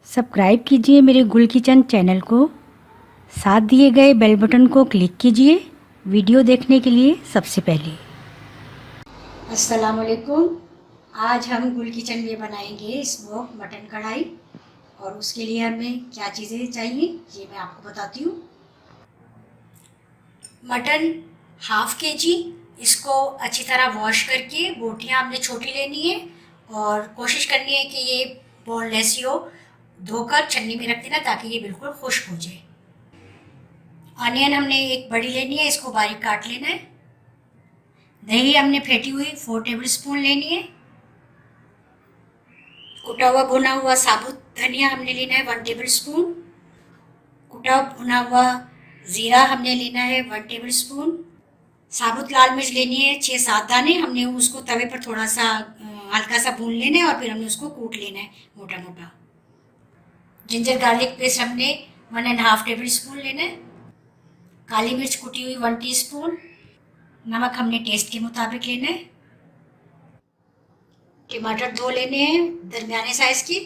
Subscribe कीजिए मेरे गुल किचन चैनल को, साथ दिए गए बेल बटन को क्लिक कीजिए वीडियो देखने के लिए सबसे पहले। अस्सलाम वालेकुम। आज हम गुल किचन में बनाएंगे स्मोक मटन कढ़ाई, और उसके लिए हमें क्या चीज़ें चाहिए ये मैं आपको बताती हूँ। मटन हाफ केजी, इसको अच्छी तरह वॉश करके बोटियाँ हमने छोटी लेनी है और कोशिश करनी है कि ये बोनलेस ही हो। धोकर छन्नी में रख देना ताकि ये बिल्कुल खुश्क हो जाए। ऑनियन हमने एक बड़ी लेनी है, इसको बारीक काट लेना है। दही हमने फेंटी हुई 4 टेबल स्पून लेनी है। कुटा हुआ भुना हुआ साबुत धनिया हमने लेना है 1 टेबल स्पून। कुटा भुना हुआ ज़ीरा हमने लेना है 1 टेबल स्पून। साबुत लाल मिर्च लेनी है 6-7 दाने, हमने उसको तवे पर थोड़ा सा हल्का सा भून लेना है और फिर हमने उसको कूट लेना है मोटा मोटा। जिंजर गार्लिक पेस्ट हमने 1.5 टेबल स्पून लेना है। काली मिर्च कुटी हुई 1 टीस्पून। नमक हमने टेस्ट के मुताबिक लेना है। टमाटर 2 लेने हैं दरमियाने साइज की।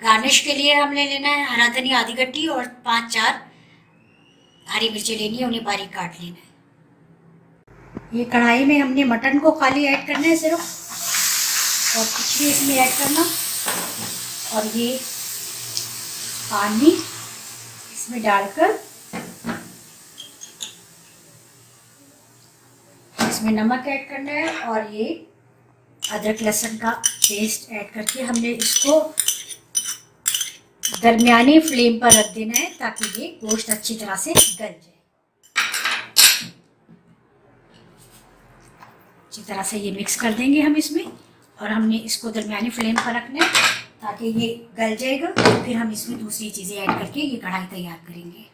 गार्निश के लिए हमने लेना है हरा धनिया आधी गड्डी और 5-4 हरी मिर्चें लेनी है, उन्हें बारीक काट लेना है। ये कढ़ाई में हमने मटन को खाली ऐड करना है सिर्फ, और कुछ भी इसमें ऐड करना। और ये पानी इसमें डालकर इसमें नमक ऐड करना है, और ये अदरक लहसुन का पेस्ट ऐड करके हमने इसको दरमियानी फ्लेम पर रख देना है ताकि ये गोश्त अच्छी तरह से गल जाए। अच्छी तरह से ये मिक्स कर देंगे हम इसमें, और हमने इसको दरमियानी फ्लेम पर रखना है ताकि ये गल जाएगा। फिर हम इसमें दूसरी चीज़ें ऐड करके ये कढ़ाई तैयार करेंगे।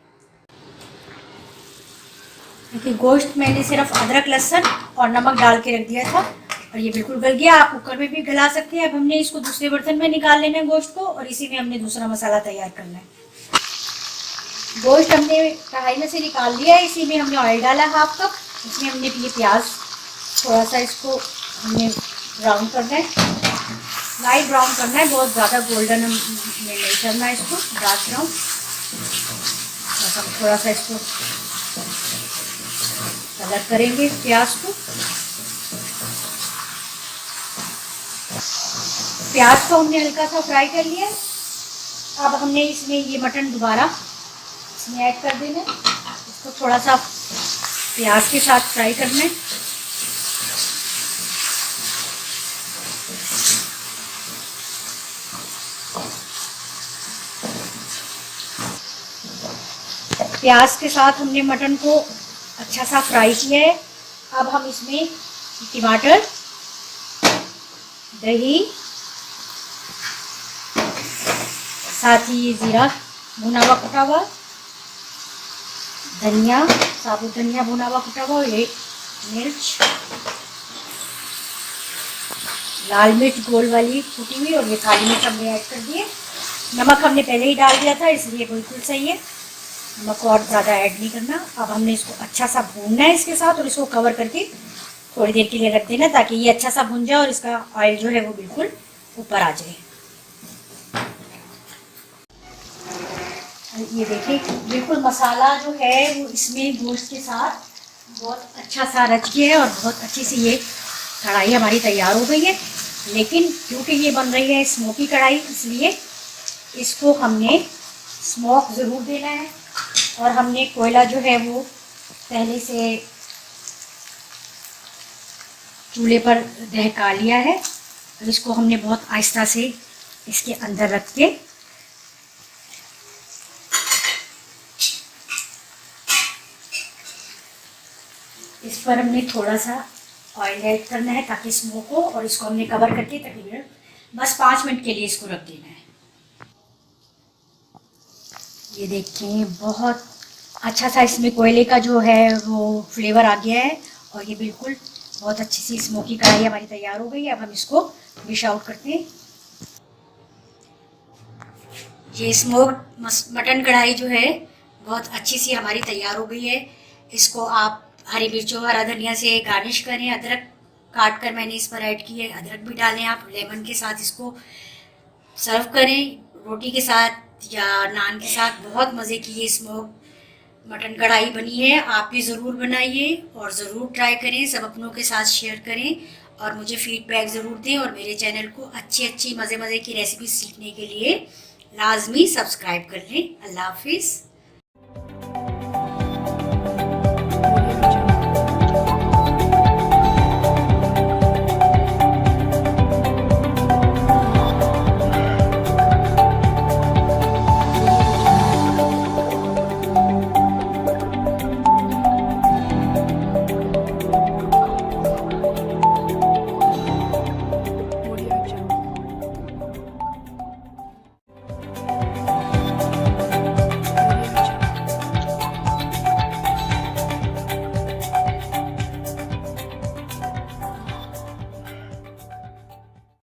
क्योंकि गोश्त मैंने सिर्फ अदरक लहसुन और नमक डाल के रख दिया था और ये बिल्कुल गल गया। आप कुकर में भी गला सकते हैं। अब हमने इसको दूसरे बर्तन में निकाल लेना है गोश्त को, और इसी में हमने दूसरा मसाला तैयार करना है। गोश्त हमने कढ़ाई में से निकाल लिया है, इसी में हमने ऑयल डाला 1/2 कप। इसमें हमने ये प्याज थोड़ा सा इसको हमने ब्राउन करना है, लाइट ब्राउन करना है, बहुत ज़्यादा गोल्डन में नहीं करना है इसको, डार्क ब्राउन। बस हम थोड़ा सा इसको कलर करेंगे प्याज को। प्याज को हमने हल्का सा फ्राई कर लिया। अब हमने इसमें ये मटन दोबारा इसमें ऐड कर देना है। इसको थोड़ा सा प्याज के साथ फ्राई करना है। प्याज के साथ हमने मटन को अच्छा सा फ्राई किया है। अब हम इसमें टमाटर, दही, साथ ही ज़ीरा भुना हुआ कुटा हुआ, धनिया साबुत धनिया भुना हुआ कुटा हुआ, ये मिर्च, लाल मिर्च गोल वाली कुटी हुई, और ये काली मिर्च हमने ऐड कर दिए। नमक हमने पहले ही डाल दिया था इसलिए बिल्कुल सही है, नमक को और ज़्यादा ऐड नहीं करना। अब हमने इसको अच्छा सा भूनना है इसके साथ, और इसको कवर करके थोड़ी देर के लिए रख देना ताकि ये अच्छा सा भुन जाए और इसका ऑयल जो है वो बिल्कुल ऊपर आ जाए। ये देखिए बिल्कुल मसाला जो है वो इसमें गोश्त के साथ बहुत अच्छा सा रच गया है, और बहुत अच्छी सी ये कढ़ाई हमारी तैयार हो गई है। लेकिन क्योंकि ये बन रही है स्मोकी कढ़ाई, इसलिए इसको हमने स्मोक ज़रूर देना है। और हमने कोयला जो है वो पहले से चूल्हे पर दहका लिया है, और इसको हमने बहुत आहिस्ता से इसके अंदर रख के इस पर हमने थोड़ा सा ऑयल ऐड करना है ताकि स्मोक हो, और इसको हमने कवर करके तकरीबन बस 5 मिनट के लिए इसको रख देना है। ये देखिए बहुत अच्छा सा इसमें कोयले का जो है वो फ्लेवर आ गया है, और ये बिल्कुल बहुत अच्छी सी स्मोकी कढ़ाई हमारी तैयार हो गई है। अब हम इसको डिश आउट करते हैं। ये स्मोक्ड मटन कढ़ाई जो है बहुत अच्छी सी हमारी तैयार हो गई है। इसको आप हरी मिर्चों हरा धनिया से गार्निश करें। अदरक काट कर मैंने इस पर ऐड की है, अदरक भी डालें आप। लेमन के साथ इसको सर्व करें। रोटी के साथ या नान के साथ बहुत मज़े की ये स्मोक मटन कढ़ाई बनी है। आप भी ज़रूर बनाइए और ज़रूर ट्राई करें, सब अपनों के साथ शेयर करें और मुझे फीडबैक ज़रूर दें। और मेरे चैनल को अच्छी अच्छी मज़े मज़े की रेसिपी सीखने के लिए लाजमी सब्सक्राइब कर लें। अल्लाह हाफिज़।